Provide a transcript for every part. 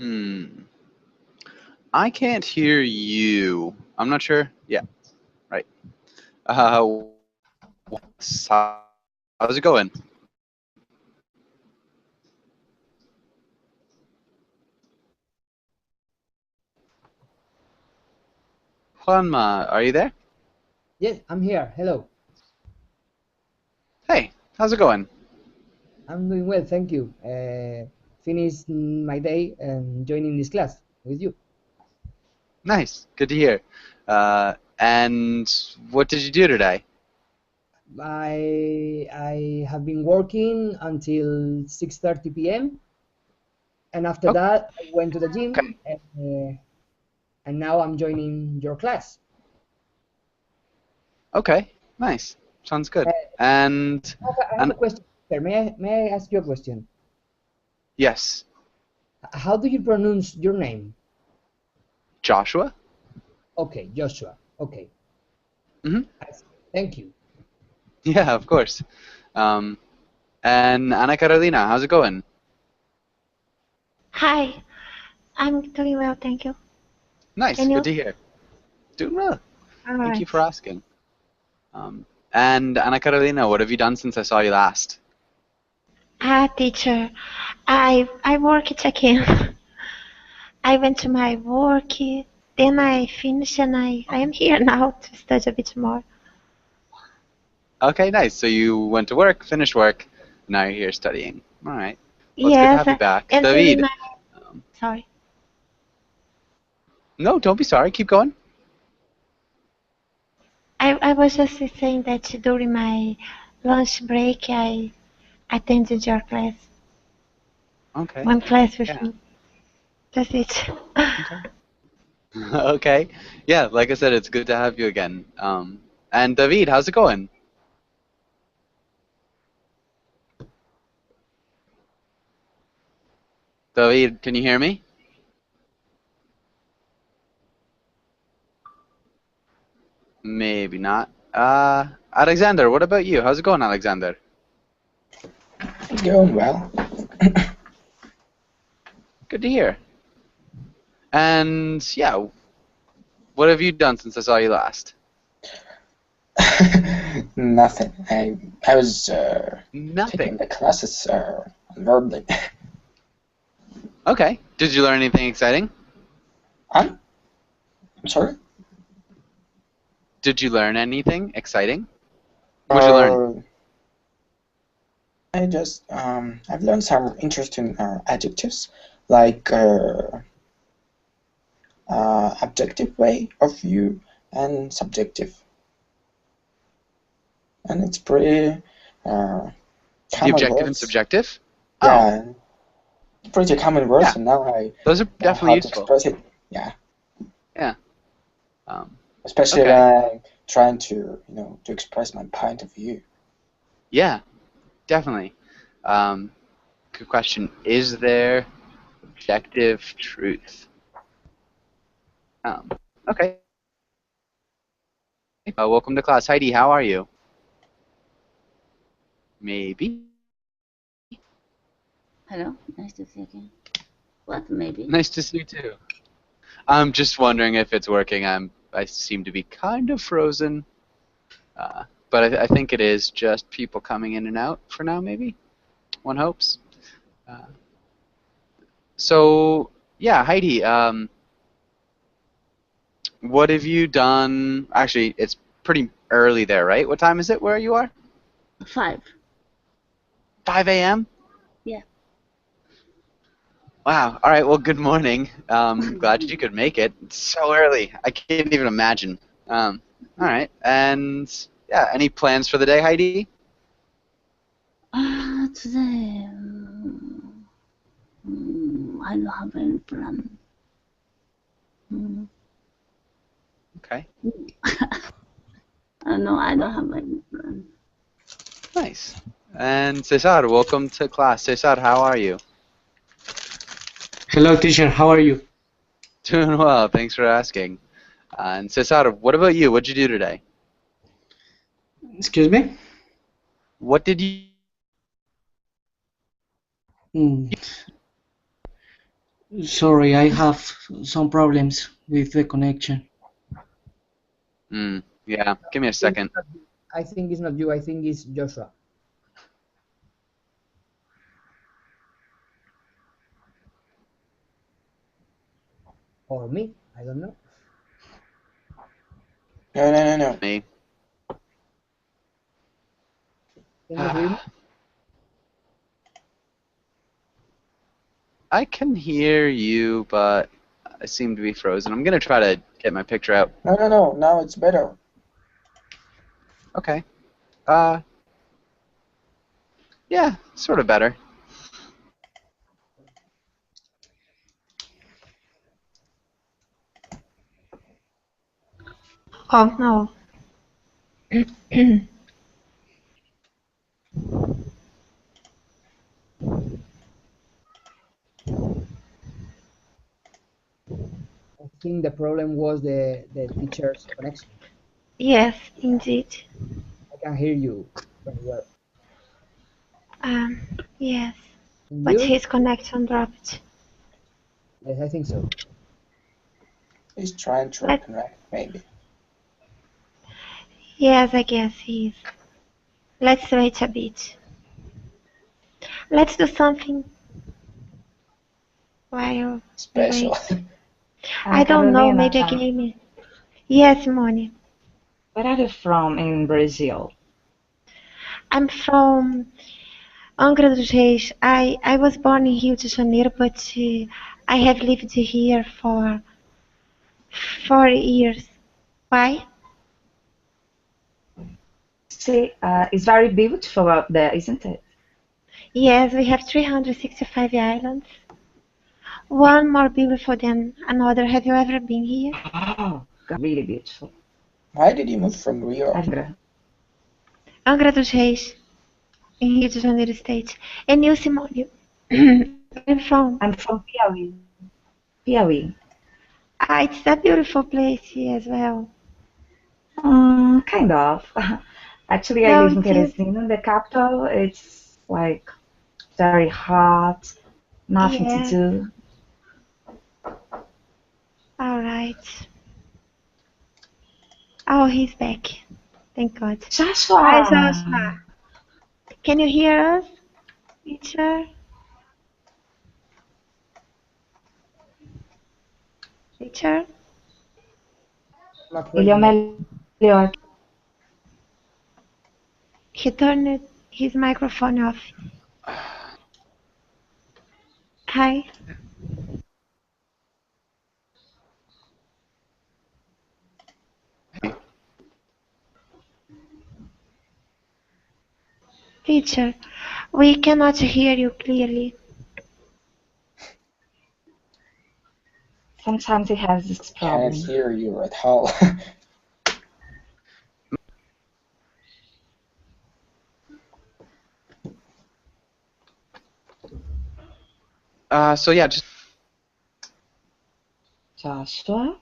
Hmm. I can't hear you. I'm not sure. Yeah, right. How's it going? Juanma, are you there? Yes, I'm here. Hello. Hey, how's it going? I'm doing well, thank you. Finished my day and joining this class with you. Nice. Good to hear. And what did you do today? I have been working until 6:30 p.m. and after that I went to the gym and now I'm joining your class. Okay. Nice. Sounds Uh, good. And I have and a question. Sir. May I ask you a question? yes, How do you pronounce your name? Joshua. Okay, Joshua. Okay, Hmm. I see. Thank you. Yeah, of course. Um, and Ana Carolina, how's it going? Hi, I'm doing well, thank you. Nice. And Good you? to hear. Doing well. All Thank you right. for asking. And Ana Carolina, what have you done since I saw you last? Teacher, I worked again. I went to my work, then I finished, and I am here now to study a bit more. Okay, nice. So you went to work, finished work, now you're here studying. All right. Well, it's good to Yes, have you back. and during David. my Um, sorry, no, don't be sorry. Keep going. I was just saying that during my lunch break, I attended your class, Okay. one class with Yeah. you. That's it. Okay. Okay. Yeah, like I said, it's good to have you again. And David, how's it going? David, can you hear me? Maybe not. Alexander, what about you? How's it going, Alexander? It's going well. Good to hear. And yeah, what have you done since I saw you last? Nothing. I was taking Nothing. the classes verbally. Okay. Did you learn anything exciting? I'm sorry. Did you learn anything exciting? What'd you learn? Uh, I've learned some interesting adjectives like objective way of view and subjective, and it's pretty uh, The common objective and words. subjective? Oh, Yeah, pretty common words, yeah. and now I Those are know definitely how to useful. express it. Yeah, Yeah. Um, especially when okay. I'm trying to express my point of view. Yeah, definitely. Um, Good question. Is there objective truth? Um, okay. Welcome to class. Heidi, how are you? Maybe. Hello, nice to see you again. What, maybe? Nice to see you too. I'm just wondering if it's working. I seem to be kind of frozen, but I think it is just people coming in and out for now. Maybe one hopes. Uh, so yeah, Heidi, what have you done? Actually, it's pretty early there, right? What time is it where you are? 5. 5 a.m. Yeah. Wow. All right. Well, good morning. Glad you could make it. It's so early. I can't even imagine. All right. And yeah, any plans for the day, Heidi? Today, I don't have any plan. Mm, Okay. no, I don't have any plan. Nice. And Cesar, welcome to class. Cesar, how are you? Hello, teacher. How are you? Doing well. Thanks for asking. And Cesar, what about you? What'd you do today? Excuse me? What did you? Mm. Sorry, I have some problems with the connection. Yeah, give me a second. I think it's not you. I think it's Joshua. Or me. I don't know. No. Me. Can you hear me? I can hear you, but I seem to be frozen. I'm gonna try to get my picture out. No. Now it's better. Okay. Yeah, sort of better. Oh no. I think the problem was the teacher's connection. Yes, indeed. I can hear you very well. Yes, And but you? his connection dropped. Yes, I think so. He's trying to Let- reconnect, maybe. Yes, I guess he is. Let's wait a bit. Let's do something while we Special. wait. I don't know, maybe a Carolina, game. Yes, Simone. where are you from in Brazil? I'm from Angra dos Reis. I was born in Rio de Janeiro, but I have lived here for 4 years. Why? See, it's very beautiful out there, isn't it? Yes, we have 365 islands. One more beautiful than another. Have you ever been here? Oh, God, really beautiful. Why did you move from Rio? Angra dos Reis, in Rio de Janeiro state. And you, Simone? I'm from. I'm from Piauí. Piauí. It's a beautiful place here as well. Kind of. Actually, I No, live in it is. Teresina, the capital. It's like very hot, nothing to Yeah. do. All right. Oh, he's back. Thank God. Joshua! Hi, Joshua. Can you hear us, teacher? Teacher? Not Ele é o ready. melhor. He turned his microphone off. Hi. Teacher, we cannot hear you clearly. Sometimes he has this Can't problem. hear you at all. So yeah, just Joshua?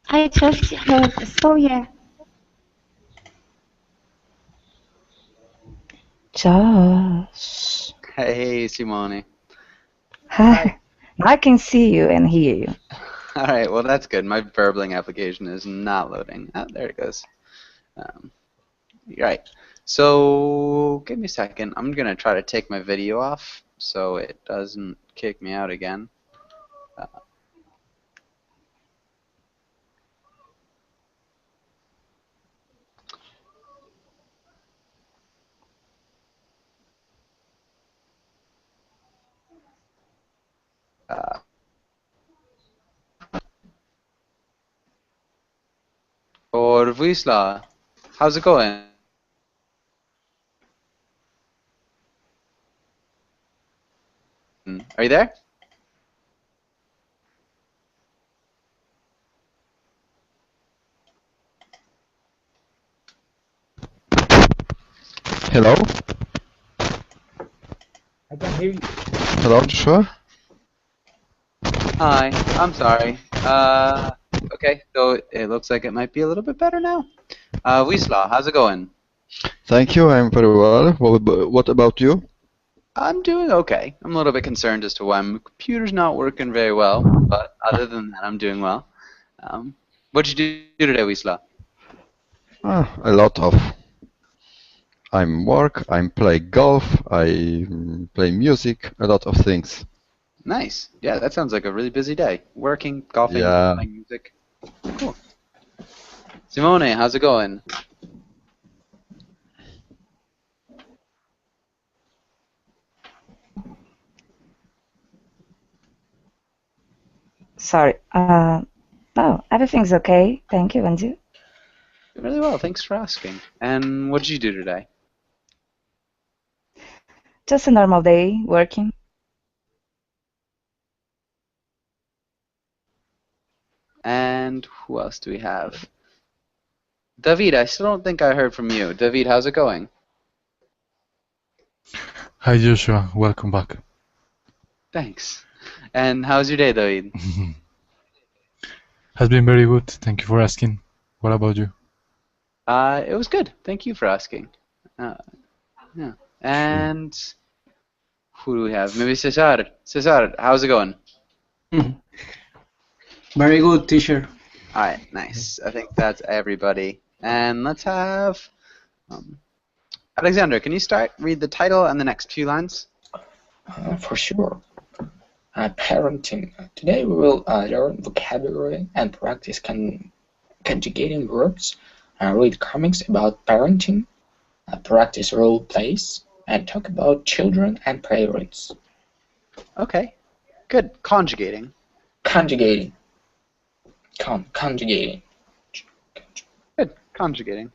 I just heard. So yeah. Josh. hey, Simone. Hi. I can see you and hear you. All right, well that's good. My Verbling application is not loading. Oh, there it goes. Right. So give me a second. I'm gonna try to take my video off so it doesn't kick me out again. Or Wisla, how's it going? Are you there? Hello? I can hear you. Hello, Joshua? Hi, I'm sorry. Okay, so it looks like it might be a little bit better now. Wisla, how's it going? Thank you, I'm very well. What about you? I'm doing okay. I'm a little bit concerned as to why my computer's not working very well, but other than that, I'm doing well. What'd you do today, Wisla? A lot of. I'm work, I play golf, I play music, a lot of things. Nice. Yeah, that sounds like a really busy day. Working, golfing, Yeah. playing music. Cool. Simone, how's it going? Sorry. No, everything's okay. Thank you, and you? Really well, thanks for asking. And what did you do today? Just a normal day, working. And who else do we have? David, I still don't think I heard from you. David, how's it going? Hi Joshua, welcome back. Thanks. And how's your day, David? Has been very good, thank you for asking. What about you? It was good. Thank you for asking. Yeah. And who do we have? Maybe Cesar. Cesar, how's it going? Very good, teacher. All right, nice. I think that's everybody. And let's have Alexander. Can you read the title and the next few lines? For sure. Parenting. Today we will learn vocabulary and practice conjugating verbs, read comics about parenting, practice role plays, and talk about children and parents. Okay, good. Conjugating. Conjugating. Conjugating. Good. Conjugating.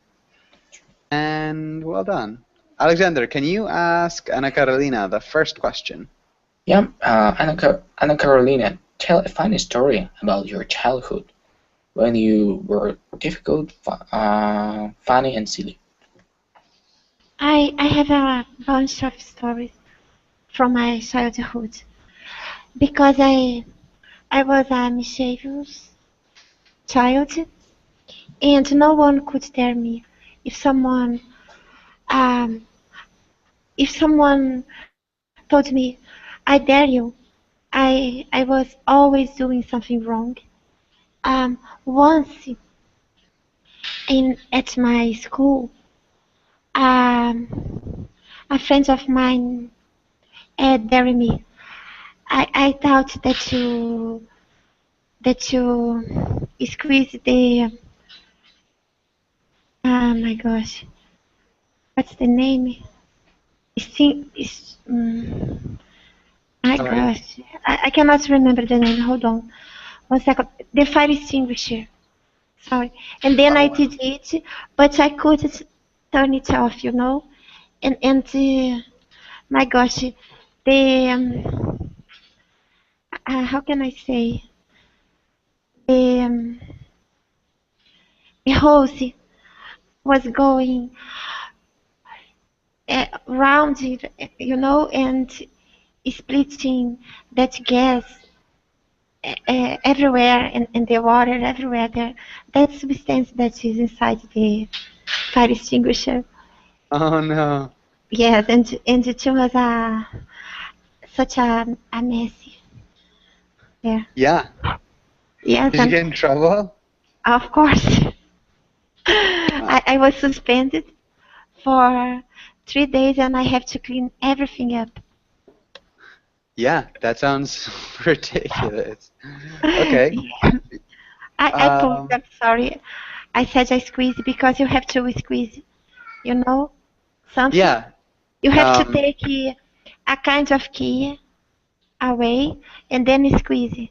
And well done. Alexander, can you ask Ana Carolina the first question? Yeah, Ana Carolina, tell a funny story about your childhood when you were difficult, funny, and silly. I have a bunch of stories from my childhood because I was a mischievous child, and no one could dare me. If someone um, told me, "I dare you," I was always doing something wrong. Once at my school, a friend of mine dared me. I thought that you squeeze the my gosh, what's the name? My All right. gosh, I cannot remember the name. Hold on, 1 second. The fire extinguisher. Sorry. And then I did it, but I couldn't turn it off, you know. And my gosh, the how can I say the the hose was going round it, you know, and splitting that gas everywhere in the water everywhere there. That substance that is inside the fire extinguisher. Oh no. Yes, and it was such a messy. Yeah. Yeah. Yes, Did you and get in trouble? of course, I was suspended for 3 days, and I have to clean everything up. Yeah, that sounds ridiculous. Okay. Yeah. I told Um, them sorry. I said I squeeze because you have to squeeze, you know, something. yeah. You have to Um, take a kind of key away and then squeeze.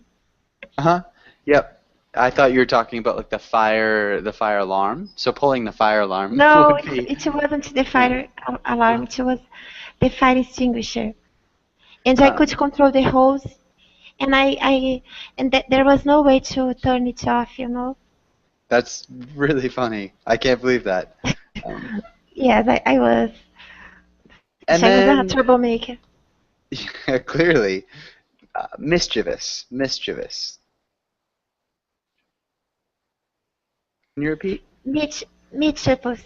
uh-huh. Yep. I thought you were talking about like the fire alarm. So pulling the fire alarm No, would be. it wasn't the Yeah. fire alarm. It was the fire extinguisher, and I Uh, could control the hose, and there was no way to turn it off. You know. that's really funny. I can't believe that. Um, Yes, I was. and I was a then, troublemaker. yeah, clearly, mischievous. Mischievous. Can you repeat? Mischievous.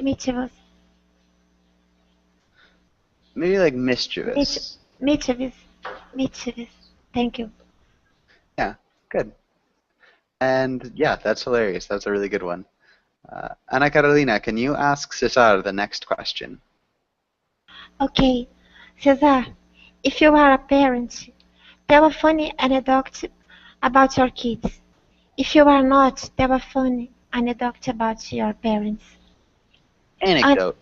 Mischievous. maybe like mischievous. Mischievous. Mischievous. Thank you. Yeah, good. And yeah, that's hilarious. That's a really good one. Ana Carolina, can you ask Cesar the next question? Okay. Cesar, if you are a parent, tell a funny anecdote about your kids. If you are not, tell a funny anecdote about your parents. Anecdote.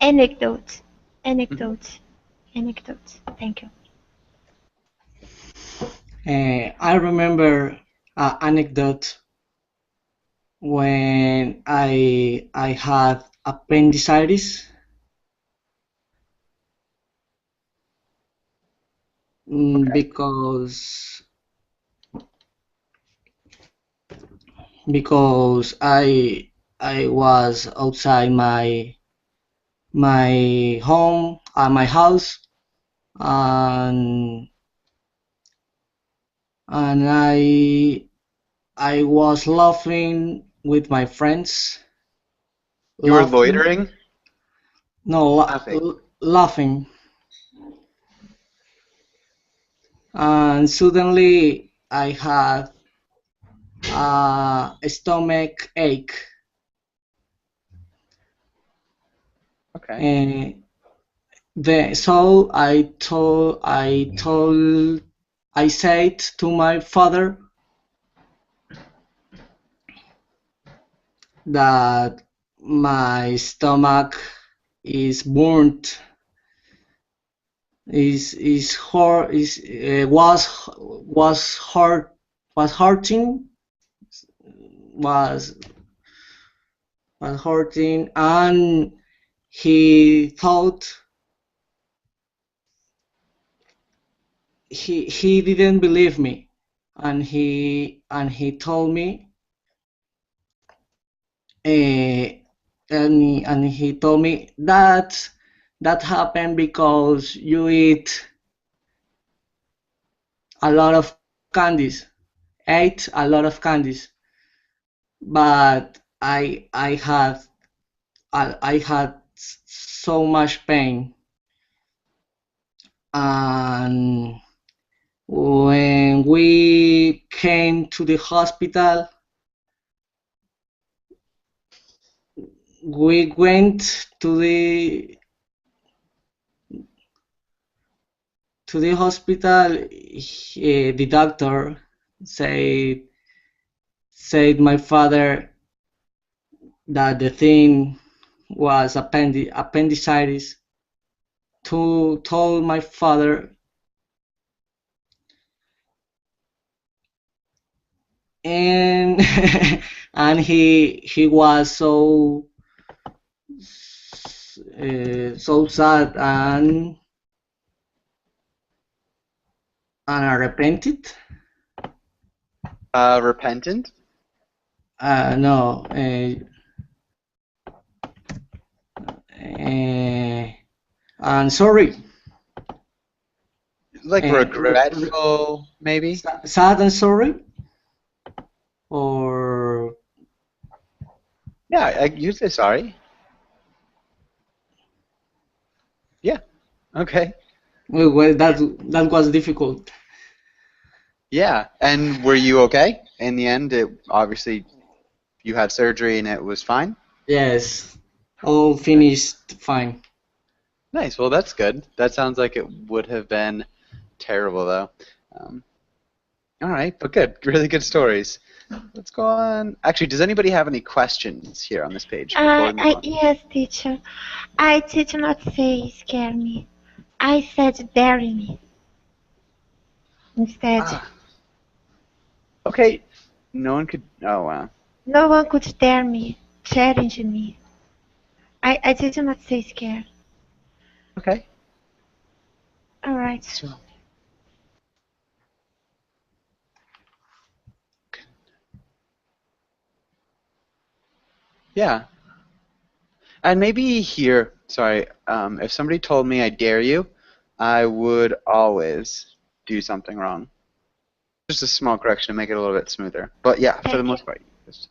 Anecdote. Anecdote. Anecdote. Thank you. I remember an anecdote when I had appendicitis. Okay. Because I was outside my home, my house, and I was laughing with my friends. You were Laughing. loitering? No, Laughing. laughing. And suddenly I had a stomach ache. Okay. So I said to my father that my stomach is burnt, was hurting, and he thought he didn't believe me, and he told me and he told me that happened because you eat a lot of candies, ate a lot of candies, but I had so much pain, and when we came to the hospital, we went to the hospital. The doctor said my father that the thing was appendicitis. Told my father, and and he was so sad and repented. Repentant? No. And sorry. Like regretful, maybe? Sad and sorry? Or... Yeah, you say sorry. Yeah, okay. Well, that was difficult. Yeah, and were you okay? In the end, obviously you had surgery and it was fine? Yes, all finished fine. Nice, well that's good. That sounds like it would have been terrible though. Alright, but good. Really good stories. Let's go on. Actually, does anybody have any questions here on this page before we move on? Yes, teacher. I did not say scare me. I said dare me. Instead. Okay. No one could... Oh, wow. No one could dare me, challenge me. I did not say scare. Okay. All right. Yeah. And maybe here, sorry, if somebody told me I dare you, I would always do something wrong. Just a small correction to make it a little bit smoother. But yeah, for the most part. Just,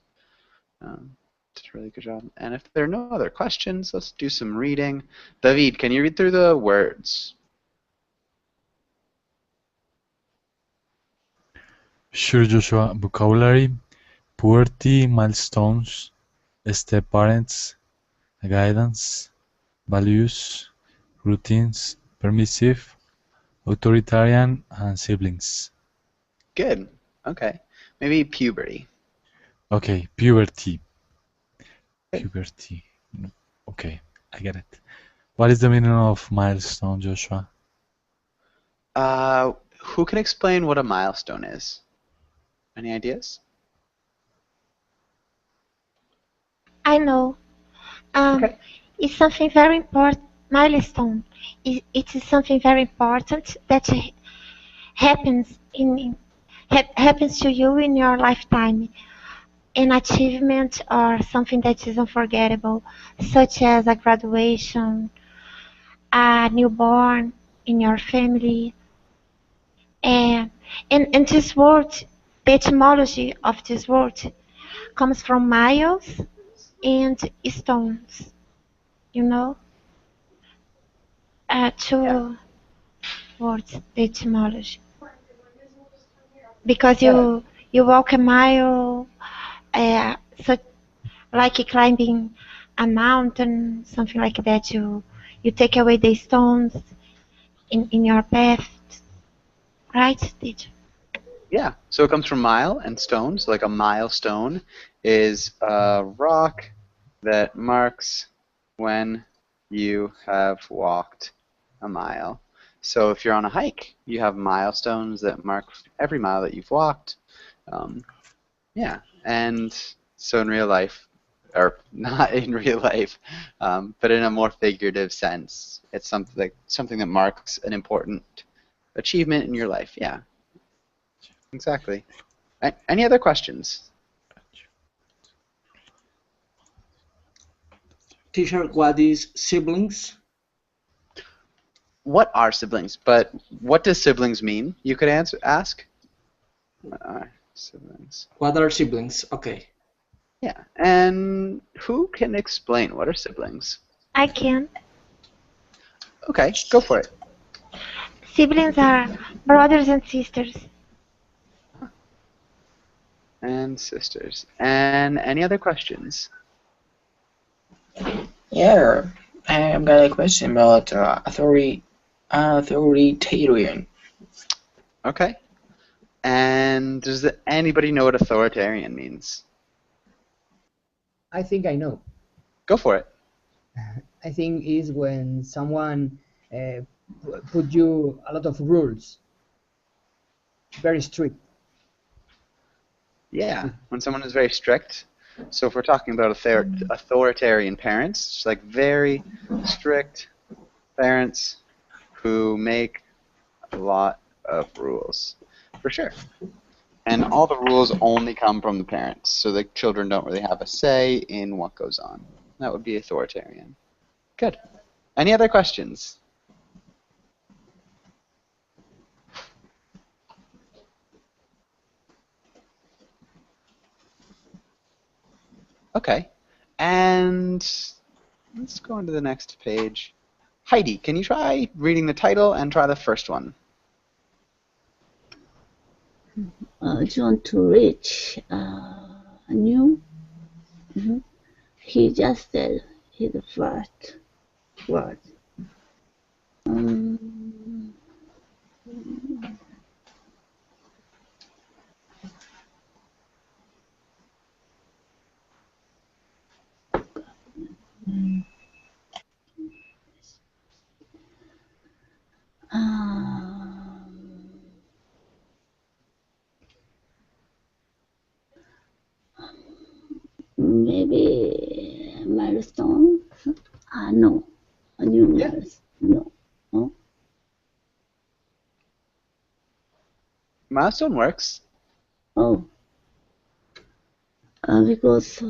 Did a really good job. And if there are no other questions, let's do some reading. David, can you read through the words? Sure, Joshua. Vocabulary, puberty, milestones, step parents, guidance, values, routines, permissive, authoritarian, and siblings. Good. Okay. Maybe puberty. Okay, puberty. Good. Puberty. Okay, I get it. What is the meaning of milestone, Joshua? Who can explain what a milestone is? Any ideas? I know. Okay. It's something very important. Milestone. It is something very important that happens happens to you in your lifetime. An achievement or something that is unforgettable, such as a graduation, a newborn in your family. And this word, the etymology of this word comes from miles and stones, you know? Two words, the etymology. Because you walk a mile, so like climbing a mountain, something like that. You take away the stones in your path, right, teacher? Yeah. So it comes from mile and stones. Like a milestone is a rock that marks when you have walked a mile. So if you're on a hike, you have milestones that mark every mile that you've walked. Yeah. And so in real life, or not in real life, but in a more figurative sense, it's something that marks an important achievement in your life. Yeah. Exactly. Any other questions? Teacher, what is siblings? What are siblings? But what does siblings mean? You could ask. What are siblings? What are siblings? Okay. Yeah. And who can explain what are siblings? I can. Okay, go for it. Siblings are brothers and sisters. And sisters. And any other questions? Yeah, I've got a question about authoritarian. Okay. And does anybody know what authoritarian means? I think I know. Go for it. I think is when someone put you a lot of rules, very strict. Yeah, when someone is very strict. So if we're talking about authoritarian parents, it's like very strict parents who make a lot of rules, for sure. And all the rules only come from the parents, so the children don't really have a say in what goes on. That would be authoritarian. Good. Any other questions? Okay. And let's go on to the next page. Heidi, can you try reading the title and try the first one? John to reach new. He just said his first word. Maybe milestone? No. A new milestone. No. Milestone works. Oh. Because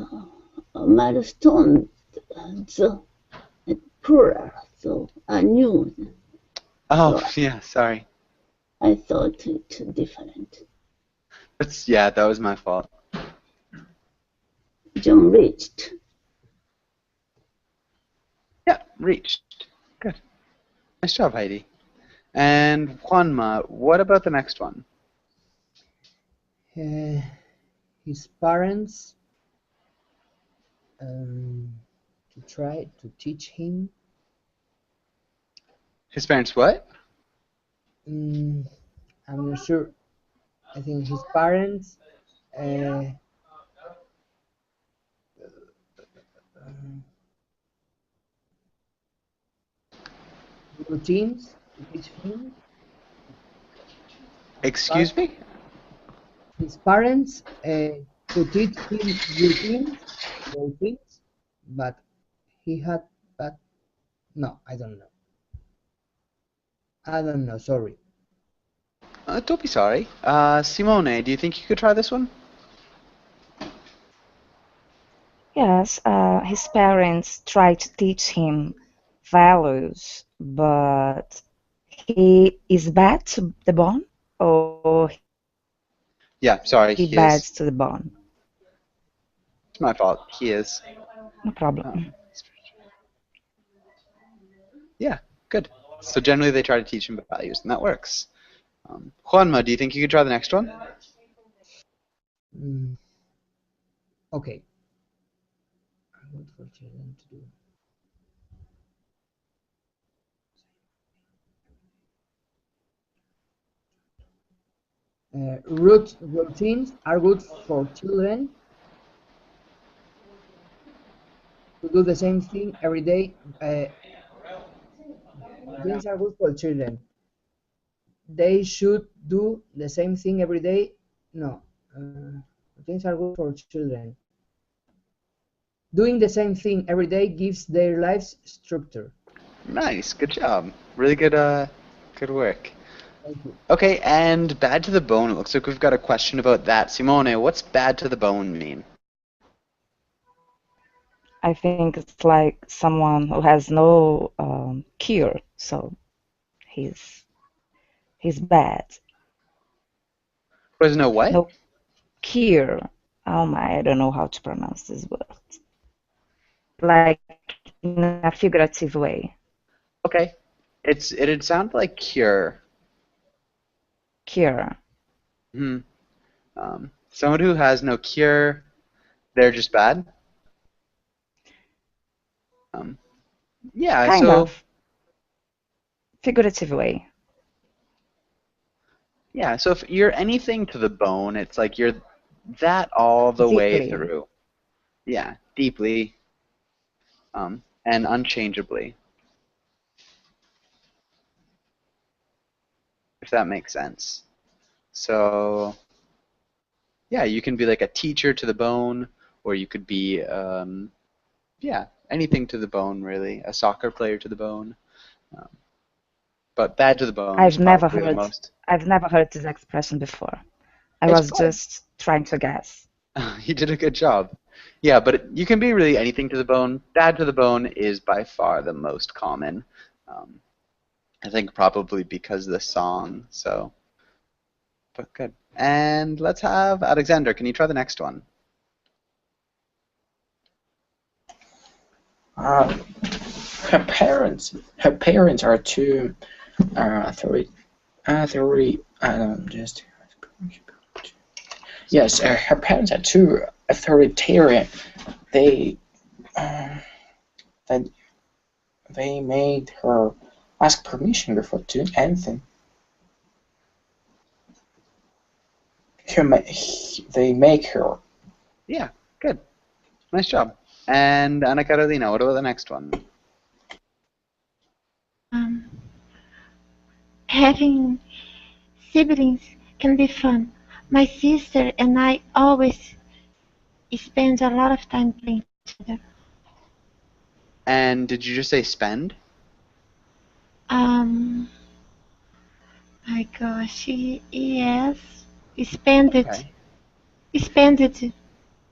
milestone, the plural, so a new. Oh, yeah, sorry. I thought it different. Yeah, that was my fault. John reached. Yeah, reached. Good. Nice job, Heidi. And Juanma, what about the next one? His parents to try to teach him. His parents what? I'm not sure. I think his parents routines to teach him. Excuse me? His parents to teach him routines, but he had, but no, I don't know. I don't know, sorry. Don't be sorry. Simone, do you think you could try this one? Yes, his parents tried to teach him values, but he is bad to the bone, or Yeah, sorry, he he bad is. to the bone. It's my fault. He is. No problem. Yeah, good. So generally they try to teach him values, and that works. Juanma, do you think you could try the next one? Okay. What for children to do? Routines are good for children to do the same thing every day. Routines are good for children. They should do the same thing every day. No. Routines are good for children. Doing the same thing every day gives their lives structure. Nice, good job. Really good, good work. Thank you. Okay, and bad to the bone. It looks like we've got a question about that. Simone, what's bad to the bone mean? I think it's like someone who has no cure, so he's bad. There's no what? No cure. Oh my, I don't know how to pronounce this word. Like in a figurative way. Okay. It'd sound like cure. Cure. Someone who has no cure, they're just bad. Yeah, Kind so of. Figurative way. yeah, so if you're anything to the bone, it's like you're that all the way Deeply. through. Yeah, deeply, and unchangeably. If that makes sense. So yeah, you can be like a teacher to the bone, or you could be yeah, anything to the bone really. A soccer player to the bone. But bad to the bone is probably the most. I've never heard this expression before. I It's was probably- just trying to guess. You did a good job. Yeah, but you can be really anything to the bone. Bad to the bone is by far the most common. I think probably because of the song. So, but good. And let's have Alexander. Can you try the next one? Her parents are two yes, her parents are too authoritarian. They made her ask permission before doing anything. They make her. Yeah, good. Nice job. And Ana Carolina, what about the next one? Having siblings can be fun. My sister and I always spend a lot of time playing together. And did you just say spend? My gosh, yes, spend it. Okay. Spend it.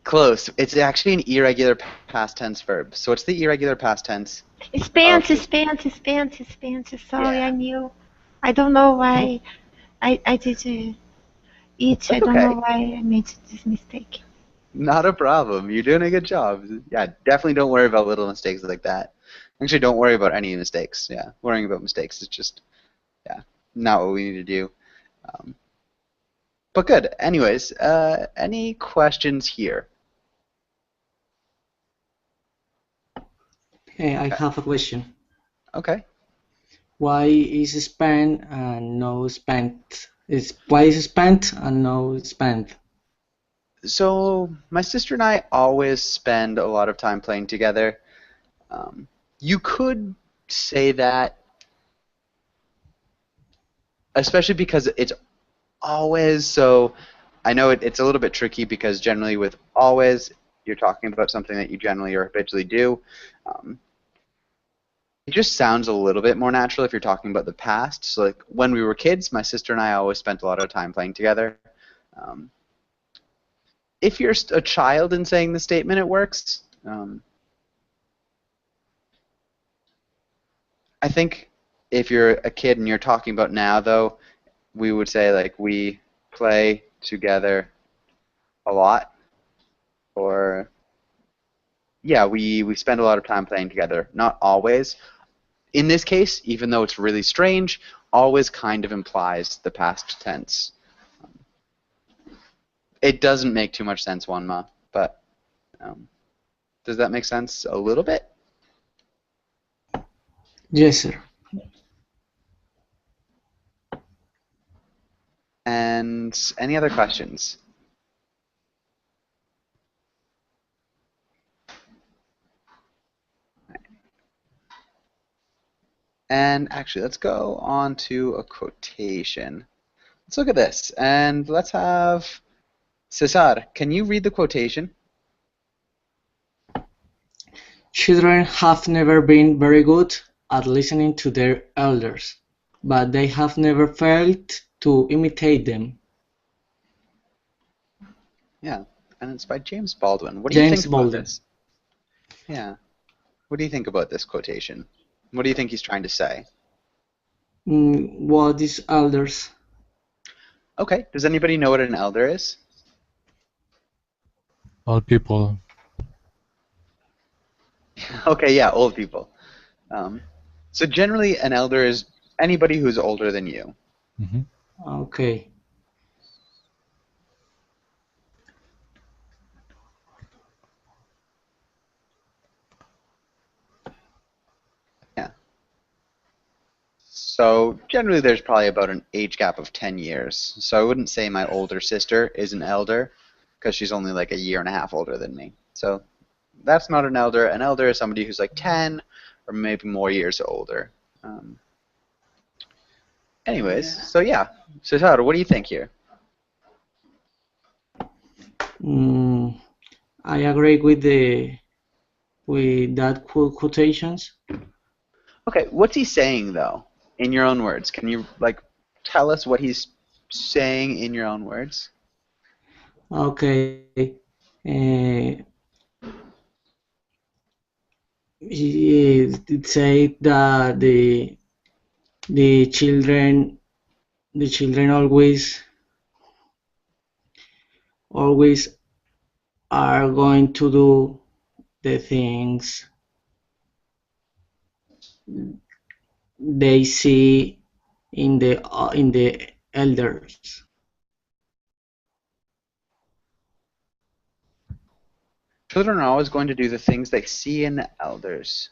Close. It's actually an irregular past tense verb. So what's the irregular past tense? Spent. Okay. Sorry, Yeah. I knew. I don't know why I did it. I don't know why I made this mistake. Not a problem. You're doing a good job. Yeah, definitely don't worry about little mistakes like that. Actually, don't worry about any mistakes. Yeah, worrying about mistakes is just, yeah, not what we need to do. Um, but good. Anyways, any questions here? Hey, I have a question. Okay. Why is spent and no spent? Why is spent and no spent? So my sister and I always spend a lot of time playing together. You could say that, especially because it's always, so I know it's a little bit tricky because generally with always, you're talking about something that you generally or habitually do. It just sounds a little bit more natural if you're talking about the past. So like when we were kids, my sister and I always spent a lot of time playing together. If you're a child and saying the statement, it works. I think if you're a kid and you're talking about now, though, we would say like we play together a lot, or yeah, we spend a lot of time playing together. Not always. In this case, even though it's really strange, always kind of implies the past tense. It doesn't make too much sense, Wanma, but does that make sense a little bit? Yes, sir. And any other questions? And actually, let's go on to a quotation. Let's look at this, and let's have Cesar. Can you read the quotation? Children have never been very good at listening to their elders, but they have never failed to imitate them. Yeah, and it's by James Baldwin. What do you think about this? Yeah. What do you think about this quotation? What do you think he's trying to say? What is elders? Okay. Does anybody know what an elder is? Old people. Okay, yeah, old people. So generally, an elder is anybody who's older than you. Okay. Yeah. So generally, there's probably about an age gap of 10 years. So I wouldn't say my older sister is an elder because she's only like a year and a half older than me. So that's not an elder. An elder is somebody who's like 10 or maybe more years older. Anyways, so yeah. Cesar, what do you think here? I agree with that quotations. Okay, what's he saying though? In your own words, can you like tell us what he's saying in your own words? Okay. It said that the children always are going to do the things they see in the elders. Children are always going to do the things they see in elders.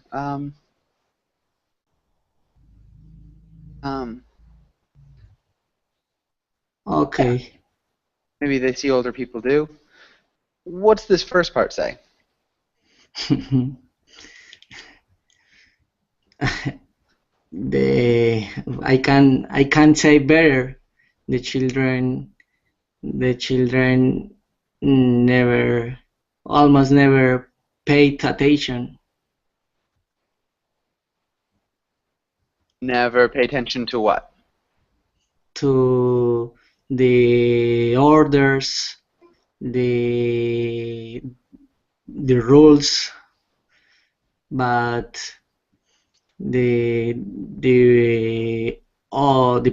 Okay. Yeah. Maybe they see older people do. What's this first part say? I can say better. The children almost never paid attention. Never pay attention to what? To the orders, the rules, but the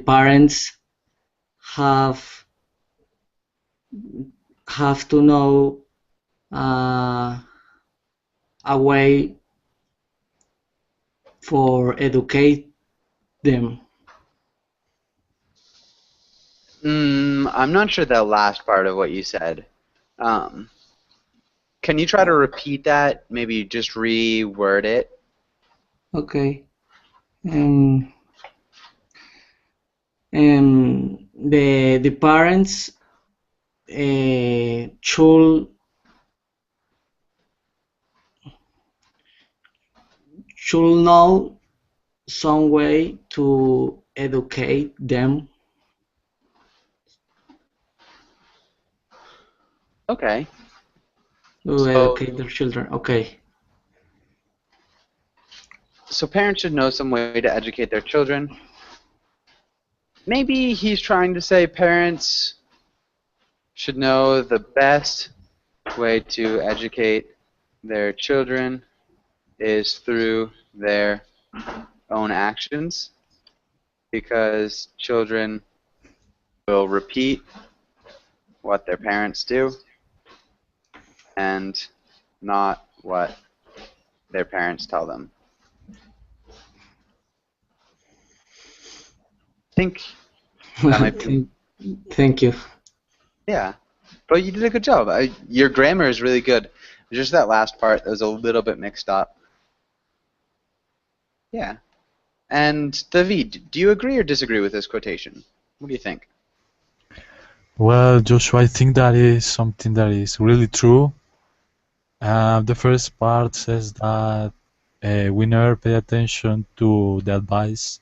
parents have to know uh, a way for educate them. I'm not sure the last part of what you said. Um, can you try to repeat that? Maybe just reword it. Okay. Um, the parents should know some way to educate them. Okay. To educate their children. Okay. So parents should know some way to educate their children. Maybe he's trying to say parents should know the best way to educate their children is through their own actions, because children will repeat what their parents do and not what their parents tell them. I think that might be... Thank you. Yeah, but you did a good job. Your grammar is really good. Just that last part that was a little bit mixed up. Yeah. And David, do you agree or disagree with this quotation? What do you think? Well, Joshua, I think that is something that is really true. The first part says that we never pay attention to the advice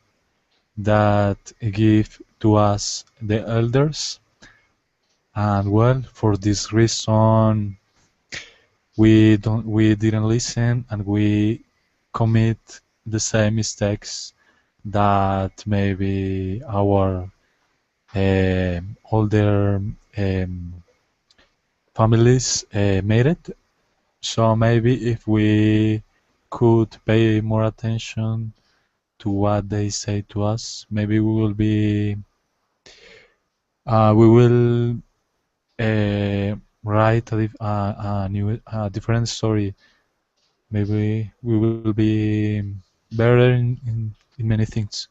that give to us the elders. And well, for this reason, we didn't listen, and we commit the same mistakes that maybe our older families made it. So maybe if we could pay more attention to what they say to us, maybe we will be we will write a different story. Maybe we will be better in many things.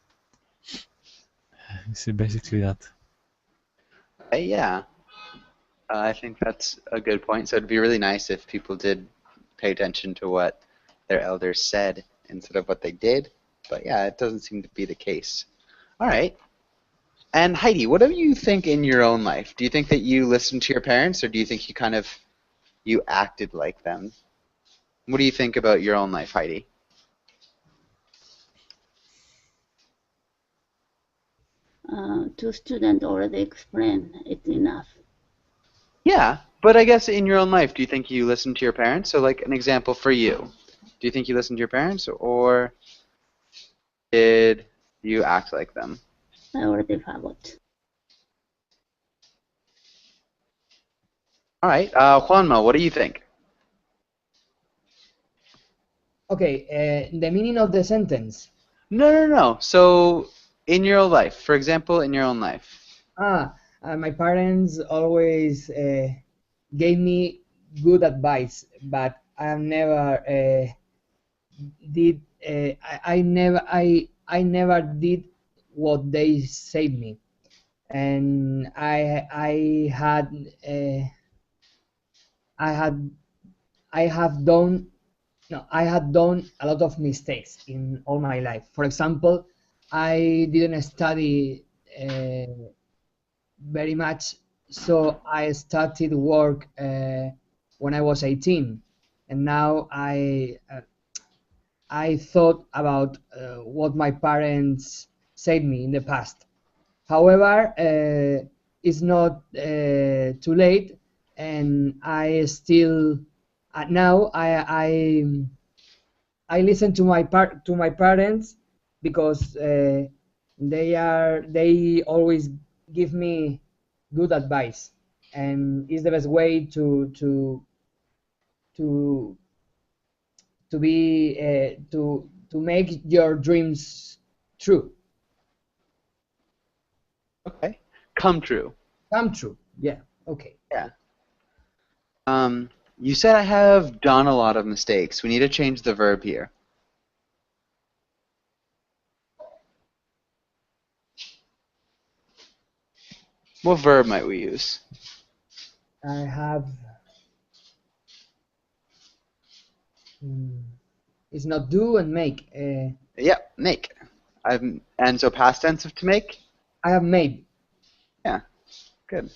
It's basically that. Yeah. I think that's a good point. So it'd be really nice if people did pay attention to what their elders said instead of what they did. But yeah, it doesn't seem to be the case. All right. And Heidi, what do you think in your own life? Do you think that you listened to your parents, or do you think you acted like them? What do you think about your own life, Heidi? To student already explained it enough. Yeah, but I guess in your own life, do you think you listened to your parents? So like an example for you. Do you think you listened to your parents, or did you act like them? I already forgot. All right. Juanma, what do you think? Okay, the meaning of the sentence. No. So in your own life, for example, in your own life. My parents always gave me good advice, but I never did. I never did what they said me, and I had done a lot of mistakes in all my life. For example, I didn't study very much, so I started work when I was 18, and now I thought about what my parents said me in the past. However, it's not too late, and I still now I listen to my parents because they always give me good advice, and it's the best way to be to make your dreams true. Okay. Come true. Come true. Yeah. Okay. Yeah. You said I have done a lot of mistakes. We need to change the verb here. What verb might we use? I have. It's not do and make. Yep, make. And so past tense of to make? I have made. Yeah, good.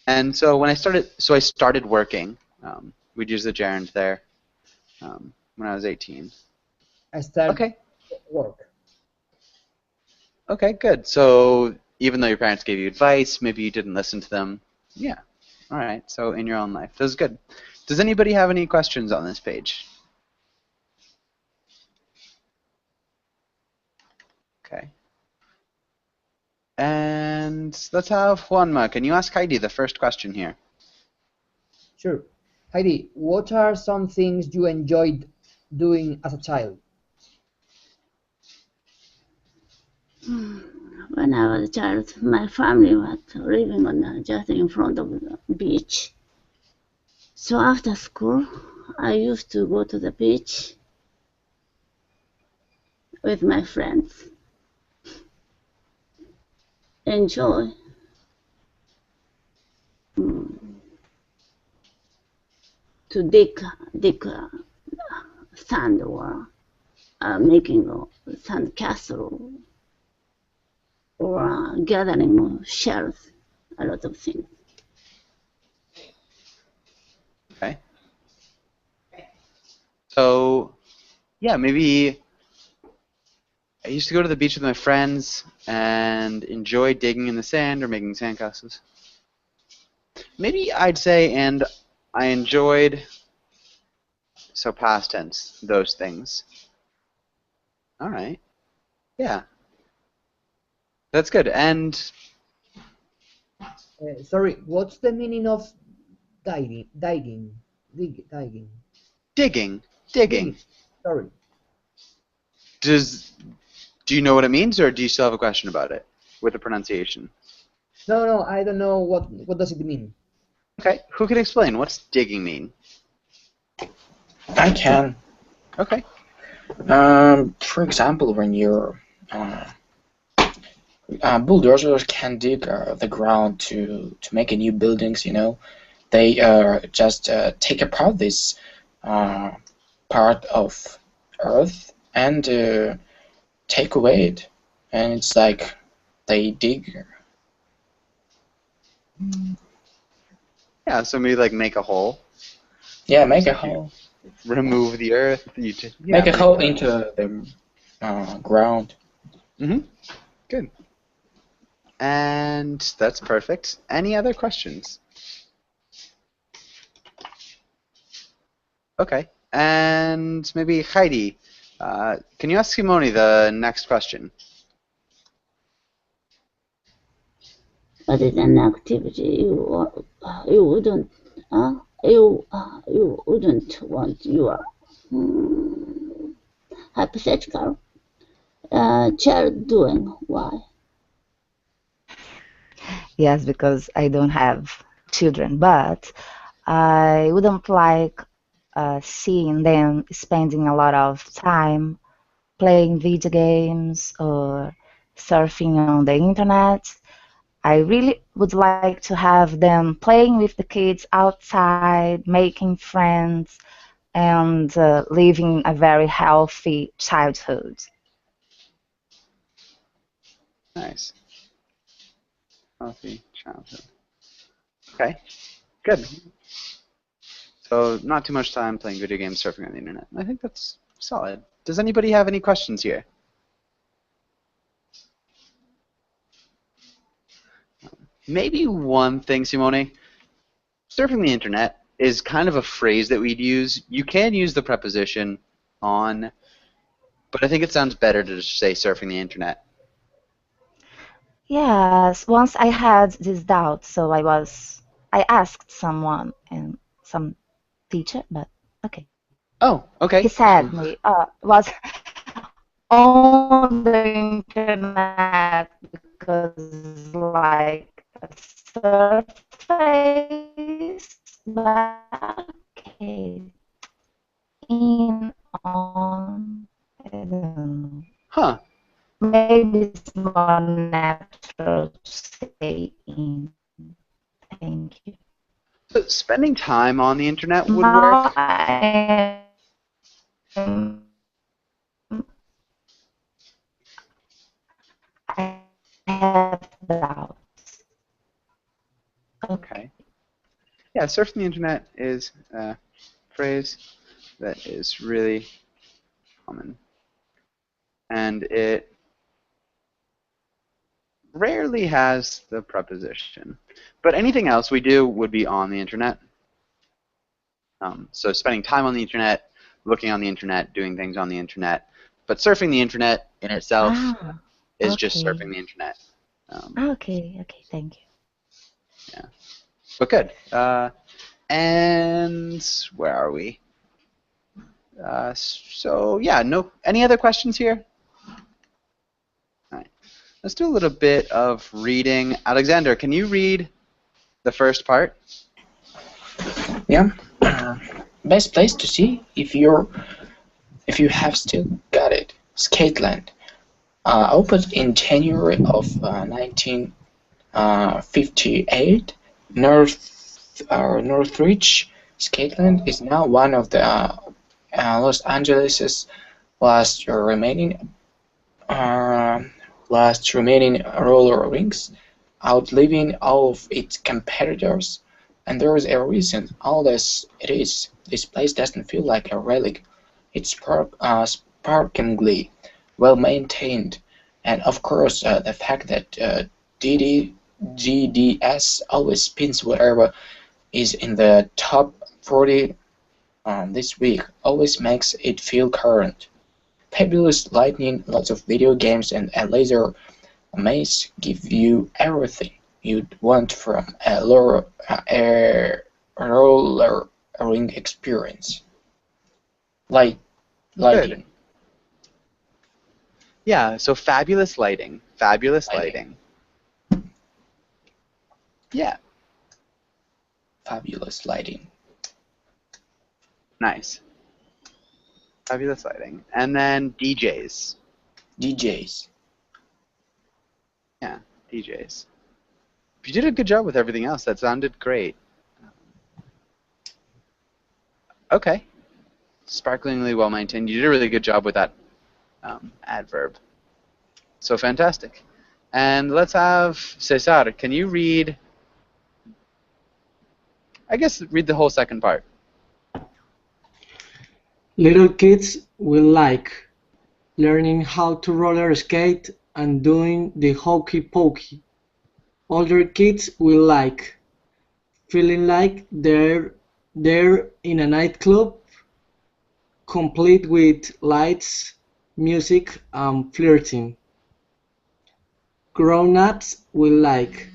And so when I started working. We'd use the gerund there when I was 18. I started Okay. work. Okay, good. So even though your parents gave you advice, maybe you didn't listen to them. Yeah. All right. So in your own life, that's good. Does anybody have any questions on this page? Okay. And let's have Juanma. Can you ask Heidi the first question here? Sure. Heidi, what are some things you enjoyed doing as a child? When I was a child, my family was living on just in front of the beach. So after school, I used to go to the beach with my friends. Enjoy. To dig sand or making a sand castle or gathering shells, a lot of things. Okay. So, yeah, maybe I used to go to the beach with my friends and enjoy digging in the sand or making sandcastles. Maybe I'd say, and I enjoyed, so past tense, those things. All right. Yeah. That's good. And Sorry, what's the meaning of digging? Digging. digging. Sorry. Do you know what it means, or do you still have a question about it with the pronunciation? No, I don't know what does it mean. Okay. Who can explain? What's digging mean? I can. Okay. For example, when your bulldozers can dig the ground to make a new buildings, you know, they just take apart this part of earth and take away it, and it's like they dig. Yeah. So maybe like make a hole. Yeah, make a hole. Remove the earth. Make a hole into the ground. Mm-hmm. Good. And that's perfect. Any other questions? Okay. And maybe Heidi, can you ask Simone the next question? What is an activity you wouldn't want your hypothetical child doing? Why? Yes, because I don't have children, but I wouldn't like seeing them spending a lot of time playing video games or surfing on the internet. I really would like to have them playing with the kids outside, making friends, and living a very healthy childhood. Nice. Healthy childhood. Okay. Good. So not too much time playing video games, surfing on the internet. I think that's solid. Does anybody have any questions here? Maybe one thing, Simone. Surfing the internet is kind of a phrase that we'd use. You can use the preposition on, but I think it sounds better to just say surfing the internet. Yes, once I had this doubt, so I asked someone and some teacher, but okay. Oh, okay. He said me was on the internet because like a surface But okay, in on I don't know. Huh. Maybe it's more natural to say in. Thank you. So spending time on the internet would Now work. I have doubts. Okay. Yeah, surfing the internet is a phrase that is really common. And it rarely has the preposition. But anything else we do would be on the internet. So spending time on the internet, looking on the internet, doing things on the internet. But surfing the internet in itself is just Okay. surfing the internet. Okay, thank you. Yeah. But good. And where are we? So yeah, no. Any other questions here? All right. Let's do a little bit of reading. Alexander, can you read the first part? Yeah. Best place to see if you have still got it. Skateland. Opened in January of 1958. Northridge Skateland is now one of the Los Angeles' last remaining roller rinks, outliving all of its competitors. And there is a reason, old as it is, this place doesn't feel like a relic. It's sparkingly well maintained, and of course the fact that GDS always spins whatever is in the top 40 this week always makes it feel current. Fabulous lighting, lots of video games, and a laser maze give you everything you'd want from a roller ring experience. Lighting. Good. Yeah, so fabulous lighting. Fabulous lighting. Yeah. Fabulous lighting. Nice. Fabulous lighting. And then DJs. DJs. Yeah, DJs. You did a good job with everything else. That sounded great. Okay. Sparklingly well maintained. You did a really good job with that adverb. So fantastic. And let's have Cesar. Can you read? I guess read the whole second part. Little kids will like learning how to roller skate and doing the hokey pokey. Older kids will like feeling like they're in a nightclub complete with lights, music, and flirting. Grown-ups will like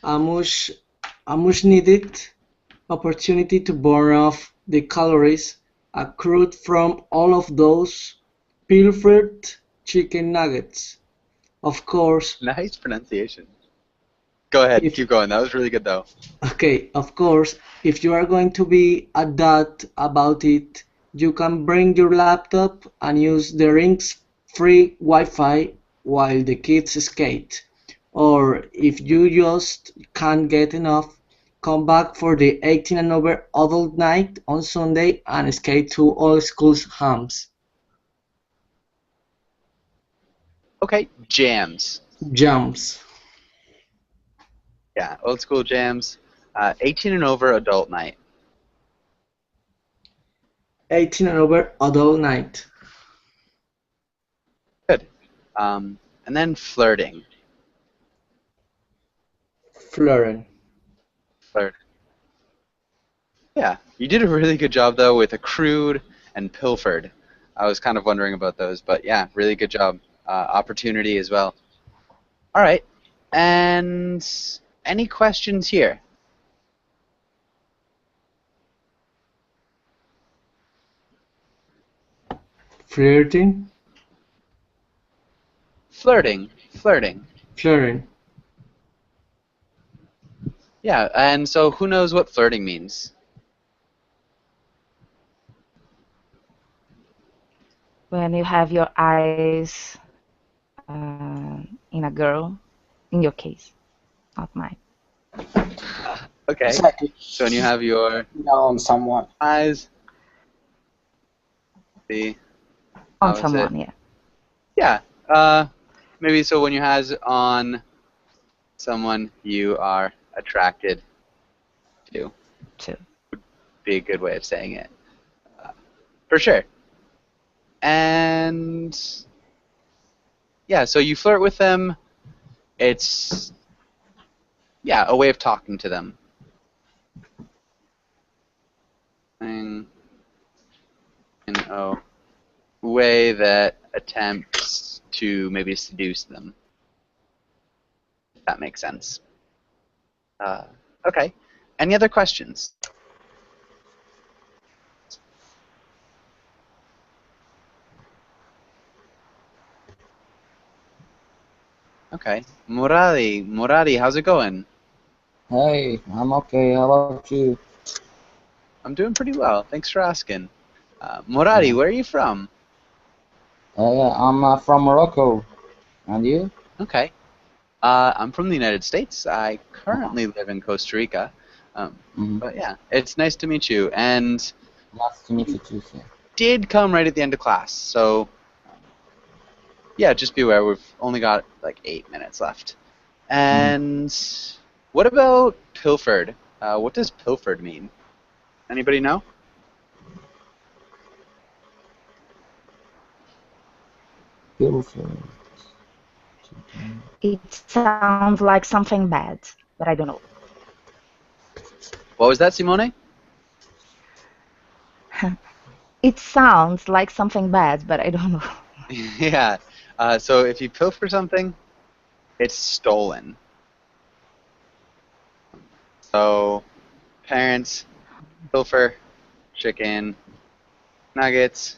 a much needed opportunity to burn off the calories accrued from all of those pilfered chicken nuggets. Of course. Nice pronunciation. Go ahead, keep going. That was really good, though. Okay, of course, if you are going to be a dud about it, you can bring your laptop and use the rink's free Wi-Fi while the kids skate. Or if you just can't get enough, come back for the 18 and over adult night on Sunday and skate to All Schools Hams. Okay, jams. Jams. Yeah, old school jams. 18 and over adult night. 18 and over adult night. Good. And then flirting. Flirting. Flirt. Yeah, you did a really good job, though, with accrued and pilfered. I was kind of wondering about those, but yeah, really good job. Opportunity as well. All right, and any questions here? Flirting. Flirting. Flirting. Flirting. Yeah, and so who knows what flirting means? When you have your eyes in a girl, in your case, not mine. Okay. Exactly. So when you have your On someone. eyes, see, On how is it? someone, yeah. Yeah. Maybe so when you has on someone you are attracted to. Too. Be a good way of saying it. For sure. And yeah, so you flirt with them. It's a way of talking to them. In a way that attempts to maybe seduce them. If that makes sense. Okay. Any other questions? Okay. Murari, how's it going? Hey, I'm okay. How about you? I'm doing pretty well. Thanks for asking. Murari, Yeah. where are you from? Yeah, I'm from Morocco. And you? Okay. I'm from the United States. I currently live in Costa Rica. But yeah, it's nice to meet you. And Nice to meet you too, sir. did come right at the end of class, so yeah, just be aware we've only got like 8 minutes left. And what about pilfered? What does pilfered mean? Anybody know? Beautiful. It sounds like something bad, but I don't know. What was that, Simone? It sounds like something bad, but I don't know. Yeah. So if you pilfer something, it's stolen. So parents pilfer chicken nuggets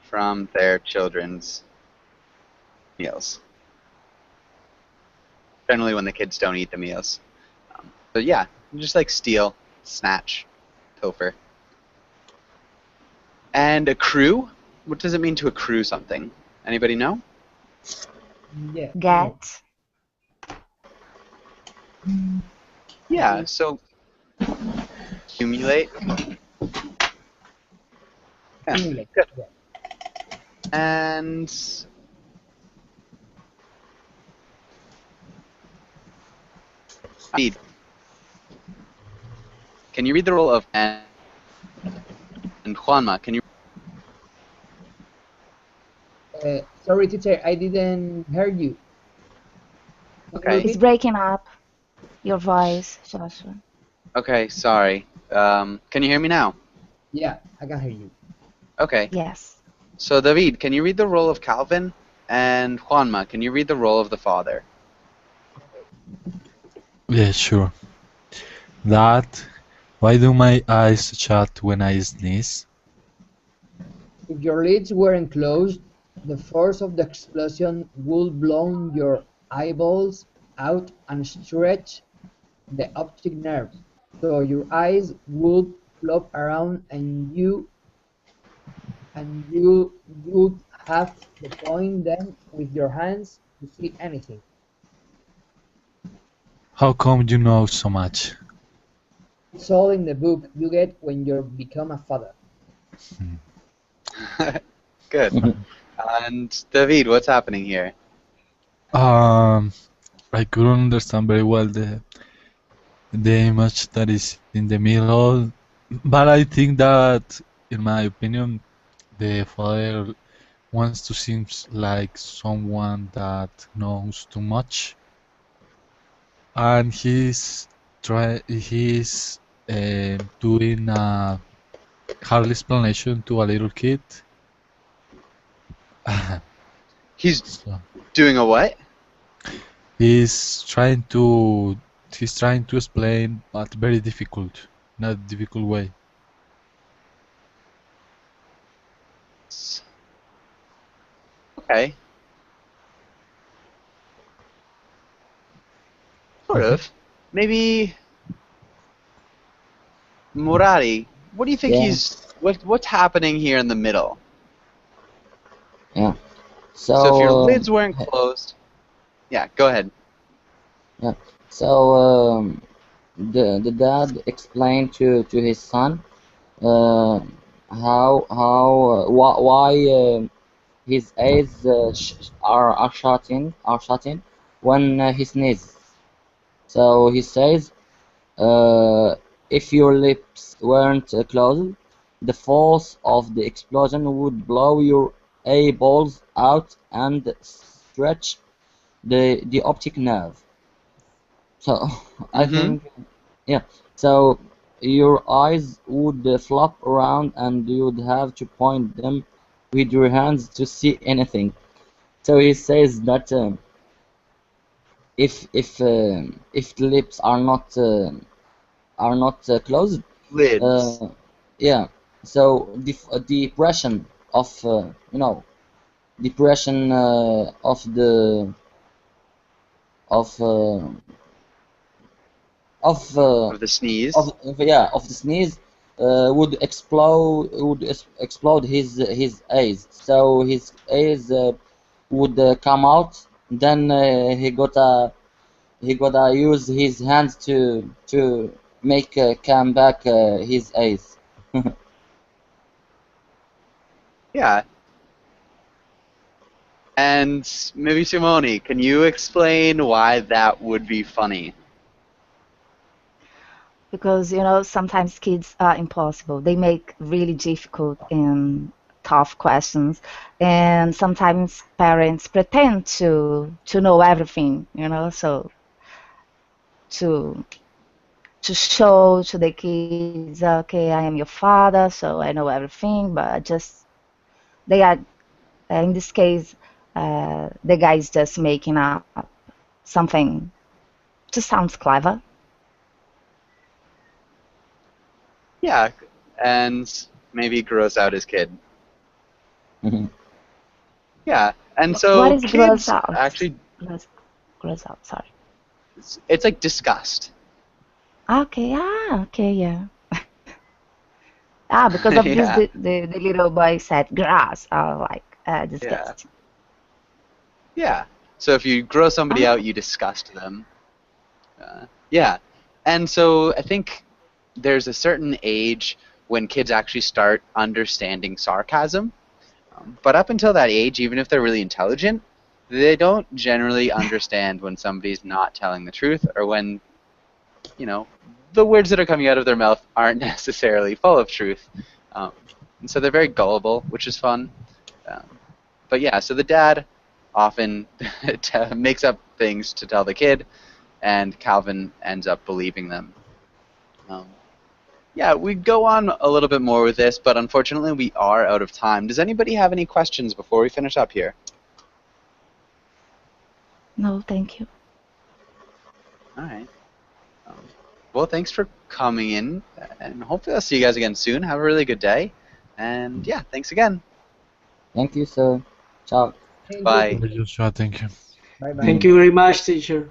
from their children's meals. Generally when the kids don't eat the meals. But yeah, just like steal, snatch, pilfer. And accrue? What does it mean to accrue something? Anybody know? Yeah. Get. Yeah, so accumulate. Yeah, Accumulate. good. Yeah. And read. Can you read the role of and Juanma? Can you? Sorry, teacher, I didn't hear you. Can you Okay. It's repeat? breaking up your voice, Joshua. Okay, sorry. Can you hear me now? Yeah, I can hear you. Okay. Yes. So David, can you read the role of Calvin? And Juanma, can you read the role of the father? Yeah, sure. Dad, why do my eyes shut when I sneeze? If your lids weren't closed, the force of the explosion would blow your eyeballs out and stretch the optic nerve, so your eyes would flop around and you would have to point them with your hands to see anything. How come you know so much? It's all in the book you get when you become a father. Good. And David, what's happening here? I couldn't understand very well the image that is in the middle, but I think that, in my opinion, the father wants to seem like someone that knows too much, and he's doing a hard explanation to a little kid. He's So doing a what? he's trying to explain, but very difficult, not a difficult way. Okay. Sort of. Maybe Murari, what do you think Yeah. what's happening here in the middle? Yeah. So if your So, lids weren't closed, yeah, go ahead. yeah. So, the dad explained to his son uh, why his eyes are shutting when he sneezes. So he says, if your lips weren't closed, the force of the explosion would blow your eyeballs out and stretch the optic nerve. So I Mm-hmm. think, yeah. So your eyes would flop around and you would have to point them with your hands to see anything. So he says that if the lips are not closed, uh, Lids. yeah. So depression of depression of uh, of Of the sneeze. of the sneeze would explode his eyes. So his eyes would come out. Then he gotta use his hands to make come back his eyes. Yeah. And maybe Simone, can you explain why that would be funny? Because sometimes kids are impossible. They make really difficult and tough questions, and sometimes parents pretend to know everything. So to to show to the kids, okay, I am your father, so I know everything, but just they are in this case, the guy is just making up something to sound clever. Yeah. And maybe gross out his kid. Mhm. Yeah. And What so is gross kids out? actually, Gross out, sorry. it's like disgust. Okay, okay, yeah. Because of this, Yeah. the little boy said grass. Like Yeah. disgusting. Yeah. So if you grow somebody out, Oh, you disgust them. Yeah. And so I think there's a certain age when kids actually start understanding sarcasm. But up until that age, even if they're really intelligent, they don't generally understand when somebody's not telling the truth or when, you know, the words that are coming out of their mouth aren't necessarily full of truth. Um, and so they're very gullible, which is fun. But yeah, so the dad often makes up things to tell the kid, and Calvin ends up believing them. Um, yeah, we go on a little bit more with this, but unfortunately we are out of time. Does anybody have any questions before we finish up here? no, thank you. All right. Well, thanks for coming in, and hopefully I'll see you guys again soon. Have a really good day, and yeah, thanks again. Thank you, sir. Ciao. Thank Bye. you. Joshua, thank you. Bye bye. Thank you very much, teacher.